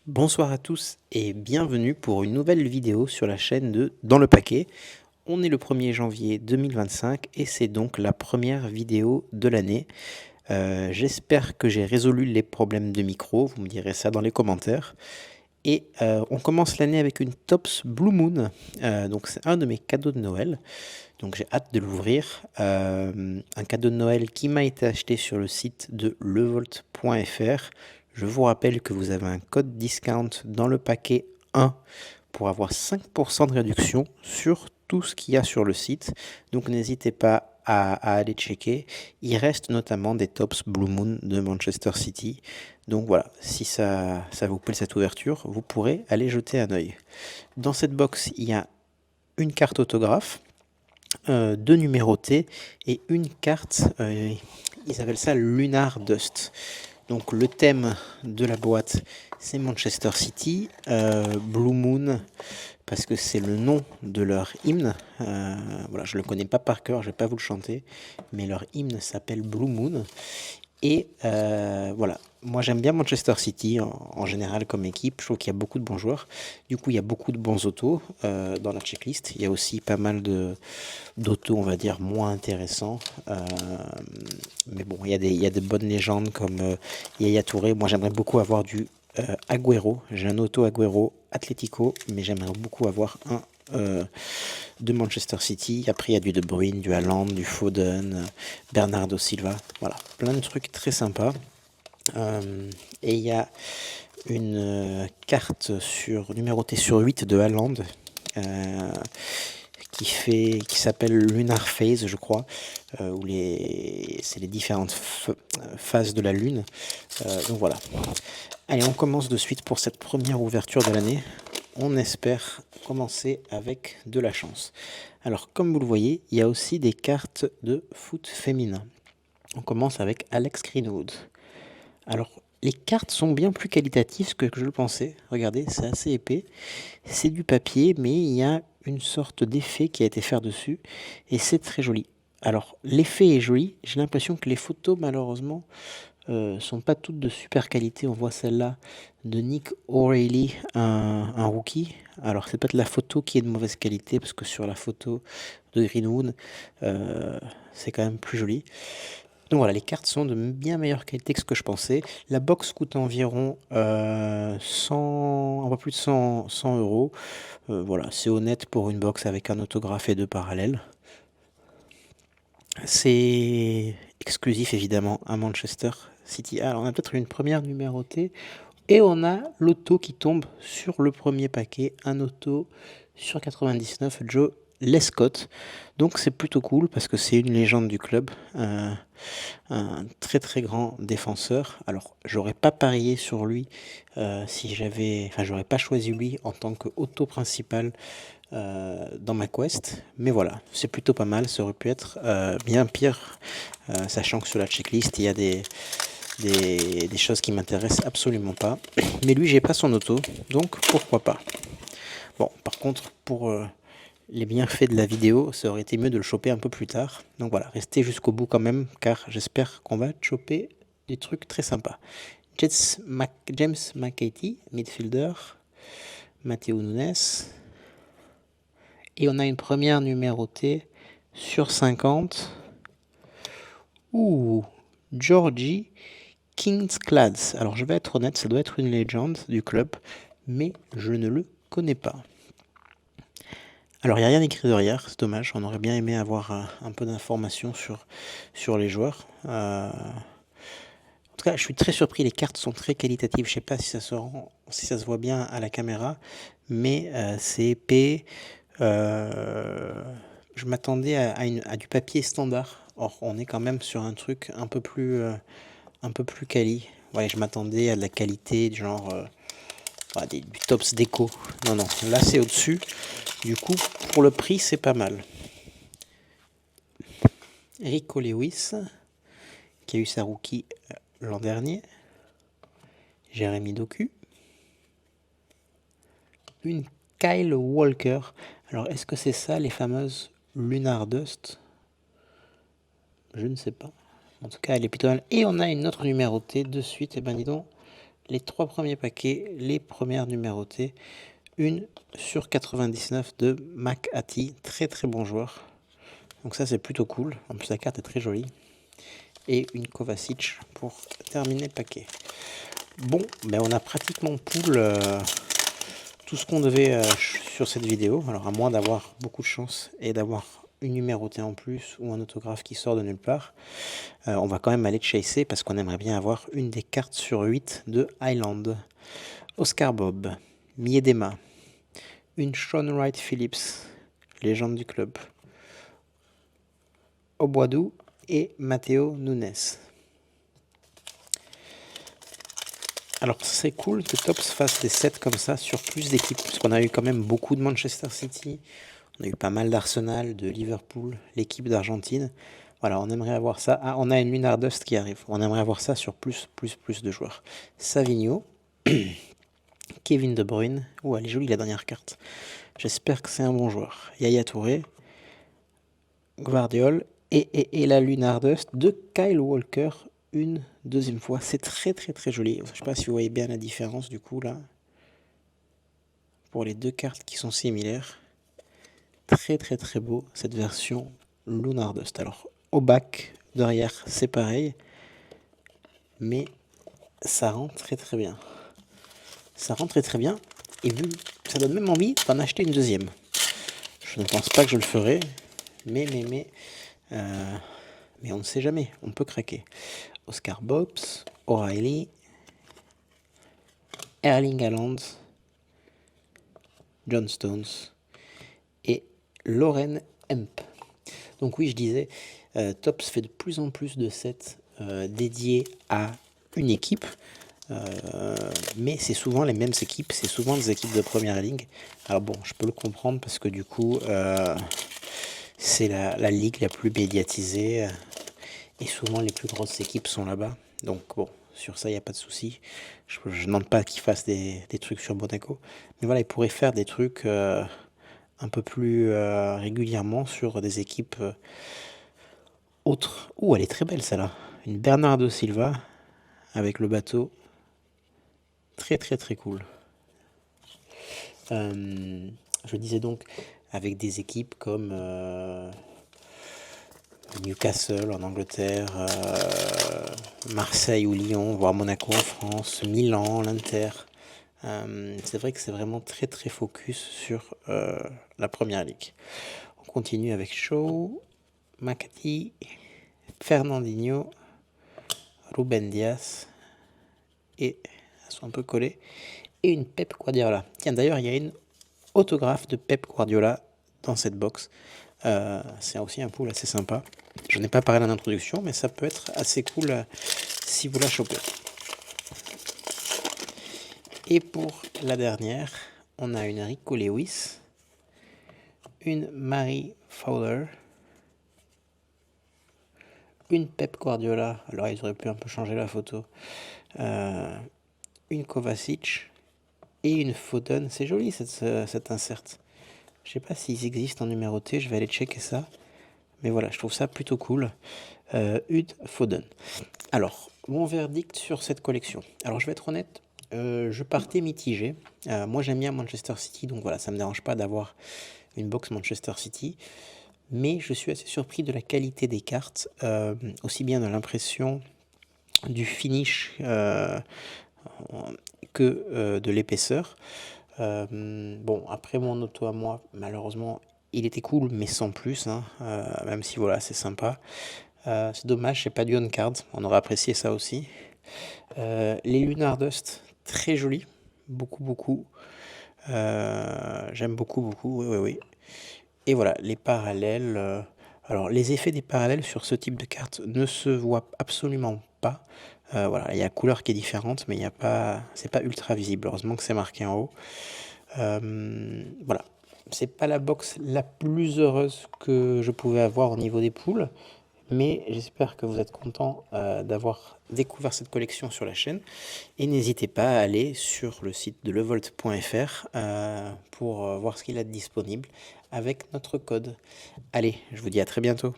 Bonsoir à tous et bienvenue pour une nouvelle vidéo sur la chaîne de Dans le Paquet. On est le 1er janvier 2025 et c'est donc la première vidéo de l'année. J'espère que j'ai résolu les problèmes de micro, vous me direz ça dans les commentaires. Et on commence l'année avec une Tops Blue Moon, donc c'est un de mes cadeaux de Noël. Donc j'ai hâte de l'ouvrir. Un cadeau de Noël qui m'a été acheté sur le site de levolt.fr. Je vous rappelle que vous avez un code discount dans le paquet 1 pour avoir 5% de réduction sur tout ce qu'il y a sur le site. Donc n'hésitez pas à aller checker. Il reste notamment des Tops Blue Moon de Manchester City. Donc voilà, si ça vous plaît cette ouverture, vous pourrez aller jeter un œil. Dans cette box, il y a une carte autographe, 2 numérotés et une carte, ils appellent ça Lunar Dust. Donc le thème de la boîte, c'est Manchester City, Blue Moon, parce que c'est le nom de leur hymne. Voilà, je ne le connais pas par cœur, je ne vais pas vous le chanter, mais leur hymne s'appelle Blue Moon. Et voilà, moi j'aime bien Manchester City en général comme équipe, je trouve qu'il y a beaucoup de bons joueurs. Du coup, il y a beaucoup de bons autos dans la checklist. Il y a aussi pas mal d'autos, on va dire, moins intéressants. Mais bon, il y a des bonnes légendes comme Yaya Touré. Moi, j'aimerais beaucoup avoir du Agüero. J'ai un auto Agüero Atlético, mais j'aimerais beaucoup avoir un de Manchester City. Après, il y a du De Bruyne, du Haaland, du Foden, Bernardo Silva. Voilà, plein de trucs très sympas. Et il y a une carte numérotée sur 8 de Haaland qui s'appelle Lunar Phase, je crois, où c'est les différentes phases de la lune. Donc voilà. Allez, on commence de suite pour cette première ouverture de l'année. On espère commencer avec de la chance. Alors, comme vous le voyez, il y a aussi des cartes de foot féminin. On commence avec Alex Greenwood. Alors, les cartes sont bien plus qualitatives que je le pensais. Regardez, c'est assez épais. C'est du papier, mais il y a une sorte d'effet qui a été fait dessus. Et c'est très joli. Alors, l'effet est joli. J'ai l'impression que les photos, malheureusement, sont pas toutes de super qualité. On voit celle-là de Nick O'Reilly, un rookie. Alors, c'est peut-être la photo qui est de mauvaise qualité, parce que sur la photo de Greenwood, c'est quand même plus joli. Donc voilà, les cartes sont de bien meilleure qualité que ce que je pensais. La box coûte environ 100, un peu plus de 100 euros. Voilà, c'est honnête pour une box avec un autographe et 2 parallèles. C'est exclusif évidemment à Manchester City. Alors on a peut-être une première numérotée. Et on a l'auto qui tombe sur le premier paquet. Un auto sur 99, Joe Lescott. Donc c'est plutôt cool parce que c'est une légende du club. Un très très grand défenseur. Alors j'aurais pas parié sur lui si j'avais... Enfin j'aurais pas choisi lui en tant que auto principal dans ma quest, mais voilà, c'est plutôt pas mal. Ça aurait pu être bien pire, sachant que sur la checklist il y a des choses qui m'intéressent absolument pas, mais lui j'ai pas son auto, donc pourquoi pas. Bon, par contre pour les bienfaits de la vidéo, ça aurait été mieux de le choper un peu plus tard, donc voilà, restez jusqu'au bout quand même, car j'espère qu'on va choper des trucs très sympas. James McKenty, midfielder, Matteo Nunes. Et on a une première numérotée sur 50. Ouh, Georgie Kingsclads. Alors je vais être honnête, ça doit être une légende du club, mais je ne le connais pas. Alors il n'y a rien écrit derrière, c'est dommage, on aurait bien aimé avoir un peu d'informations sur les joueurs. En tout cas, je suis très surpris, les cartes sont très qualitatives. Je ne sais pas si ça se voit bien à la caméra, mais c'est épais. Je m'attendais à du papier standard. Or, on est quand même sur un truc un peu plus quali. Ouais, je m'attendais à de la qualité, du genre du tops déco. Non, non, là c'est au-dessus. Du coup, pour le prix, c'est pas mal. Rico Lewis, qui a eu sa rookie l'an dernier. Jérémy Doku. Une Kyle Walker. Alors, est-ce que c'est ça, les fameuses Lunar Dust? Je ne sais pas. En tout cas, elle est plutôt mal. Et on a une autre numérotée de suite. Et ben dis donc, les 3 premiers paquets, les premières numérotées. Une sur 99 de McHattie, très très bon joueur. Donc ça c'est plutôt cool. En plus la carte est très jolie. Et une Kovacic pour terminer le paquet. Bon, ben on a pratiquement pool tout ce qu'on devait sur cette vidéo. Alors à moins d'avoir beaucoup de chance et d'avoir une numérotée en plus ou un autographe qui sort de nulle part, on va quand même aller chasser parce qu'on aimerait bien avoir une des cartes sur 8 de Highland. Oscar Bob, Miedema, une Shaun Wright Phillips, légende du club, Oboidou et Matteo Nunes. Alors c'est cool que Topps fasse des sets comme ça sur plus d'équipes, parce qu'on a eu quand même beaucoup de Manchester City, on a eu pas mal d'Arsenal, de Liverpool, l'équipe d'Argentine. Voilà, on aimerait avoir ça. Ah, on a une Lunar Dust qui arrive. On aimerait avoir ça sur plus de joueurs. Savigno, Kevin De Bruyne. Oh, elle est jolie la dernière carte. J'espère que c'est un bon joueur. Yaya Touré, Guardiol et la Lunar Dust de Kyle Walker une deuxième fois. C'est très joli. Je sais pas si vous voyez bien la différence du coup là. Pour les deux cartes qui sont similaires. Très beau cette version Lunar Dust. Alors au bac derrière c'est pareil. Mais ça rend très bien. Ça rend très bien. Et vu, ça donne même envie d'en acheter une deuxième. Je ne pense pas que je le ferai. Mais on ne sait jamais. On peut craquer. Oscar Bobs, O'Reilly, Erling Haaland, John Stones et Lauren Hemp. Donc oui, je disais, Topps fait de plus en plus de sets dédiés à une équipe. Mais c'est souvent les mêmes équipes, c'est souvent des équipes de première ligue. Alors bon, je peux le comprendre parce que du coup, c'est la ligue la plus médiatisée et souvent les plus grosses équipes sont là-bas. Donc bon, sur ça, il n'y a pas de souci. Je ne demande pas qu'ils fassent des trucs sur Monaco. Mais voilà, ils pourraient faire des trucs un peu plus régulièrement sur des équipes autres. Ouh, elle est très belle celle-là. Une Bernardo Silva avec le bateau. Très cool. Je disais donc avec des équipes comme Newcastle en Angleterre, Marseille ou Lyon, voire Monaco en France, Milan, l'Inter. C'est vrai que c'est vraiment très focus sur la première ligue. On continue avec Shaw, McHattie, Fernandinho, Ruben Dias et elles sont un peu collées. Et une Pep Guardiola. Tiens, d'ailleurs, il y a une autographe de Pep Guardiola dans cette box. C'est aussi un pool assez sympa. Je n'ai pas parlé en introduction, mais ça peut être assez cool si vous la chopez. Et pour la dernière, on a une Rico Lewis, une Mary Fowler, une Pep Guardiola. Alors, ils auraient pu un peu changer la photo. Une Kovacic et une Foden. C'est joli cette insert. Je sais pas s'ils existent en numéroté, je vais aller checker ça. Mais voilà, je trouve ça plutôt cool. Ud Foden. Alors, mon verdict sur cette collection. Alors, je vais être honnête, je partais mitigé. Moi, j'aime bien Manchester City, donc voilà, ça me dérange pas d'avoir une box Manchester City. Mais je suis assez surpris de la qualité des cartes, aussi bien de l'impression du finish que de l'épaisseur. Bon, après mon auto à moi, malheureusement, il était cool, mais sans plus, hein, même si voilà, c'est sympa. C'est dommage, c'est pas du on-card, on aurait apprécié ça aussi. Les Lunar Dust, très jolis, beaucoup. J'aime beaucoup, oui. Et voilà, les parallèles. Alors, les effets des parallèles sur ce type de carte ne se voient absolument pas. Voilà, il y a la couleur qui est différente, mais il y a pas, c'est pas ultra visible. Heureusement que c'est marqué en haut. Voilà, c'est pas la box la plus heureuse que je pouvais avoir au niveau des poules, mais j'espère que vous êtes content d'avoir découvert cette collection sur la chaîne. Et n'hésitez pas à aller sur le site de levolt.fr pour voir ce qu'il a de disponible avec notre code. Allez, je vous dis à très bientôt.